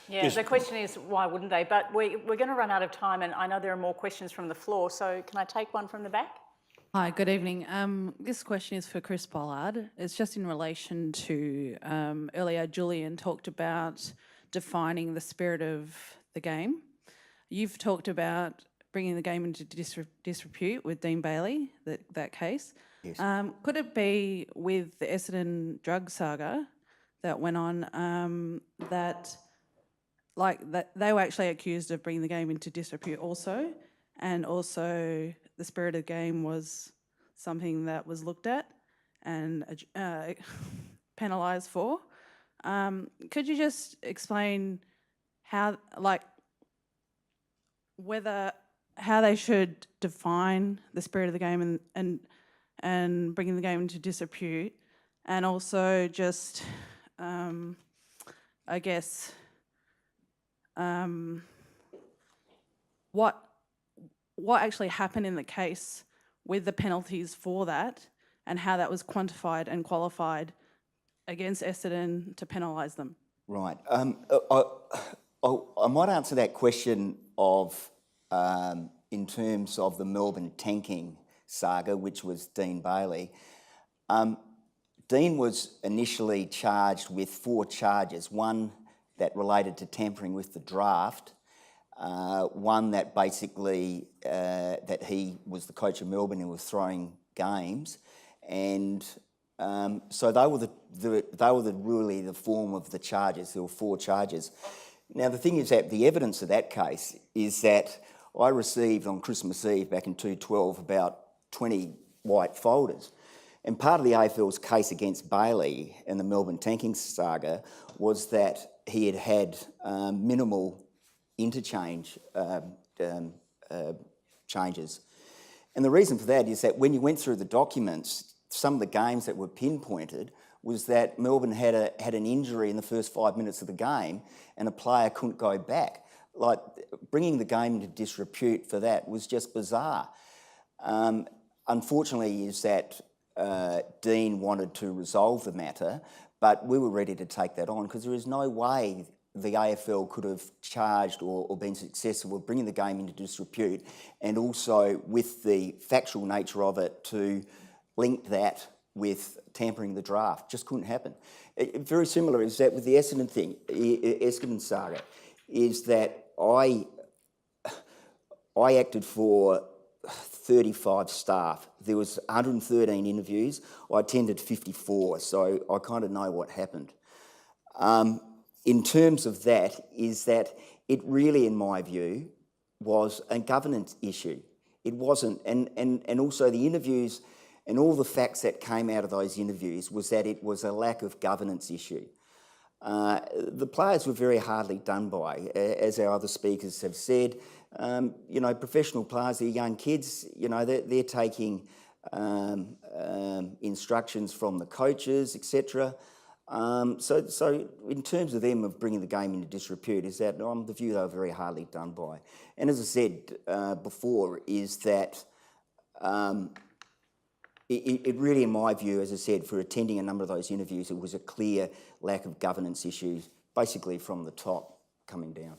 Yeah, the question is why wouldn't they? But we're going to run out of time, and I know there are more questions from the floor, so can I take one from the back? Hi, good evening. This question is for Chris Pollard. It's just in relation to earlier Julian talked about defining the spirit of the game. You've talked about bringing the game into disrepute with Dean Bailey, that case. Yes. Could it be with the Essendon drug saga that went on that they were actually accused of bringing the game into disrepute also, and also the spirit of the game was something that was looked at and penalised for? Could you just explain how they should define the spirit of the game and bringing the game into disrepute, and also just I guess what actually happened in the case with the penalties for that, and how that was quantified and qualified against Essendon to penalise them? Right. I might answer that question in terms of the Melbourne tanking saga, which was Dean Bailey. Dean was initially charged with 4 charges, one that related to tampering with the draft, one that basically that he was the coach of Melbourne and was throwing games, and so they were really the form of the charges. There were 4 charges. Now the thing is that the evidence of that case is that I received on Christmas Eve back in 2012 about 20 white folders. And part of the AFL's case against Bailey and the Melbourne tanking saga was that he had minimal interchange changes. And the reason for that is that when you went through the documents, some of the games that were pinpointed was that Melbourne had an injury in the first 5 minutes of the game and a player couldn't go back. Like, bringing the game into disrepute for that was just bizarre. Unfortunately is that Dean wanted to resolve the matter, but we were ready to take that on because there is no way the AFL could have charged or been successful with bringing the game into disrepute, and also with the factual nature of it to link that with tampering the draft. Just couldn't happen. Very similar is that with the Essendon thing, Essendon saga, is that I acted for 35 staff. There was 113 interviews. I attended 54, so I kind of know what happened. In terms of that, is that it really, in my view, was a governance issue. It wasn't, and also the interviews and all the facts that came out of those interviews was that it was a lack of governance issue. The players were very hardly done by, as our other speakers have said. Professional players, they're young kids, they're taking instructions from the coaches, etc. So in terms of them of bringing the game into disrepute, is that I'm the view they were very hardly done by. And as I said before, is that it really, in my view, as I said, for attending a number of those interviews, it was a clear lack of governance issues, basically from the top coming down.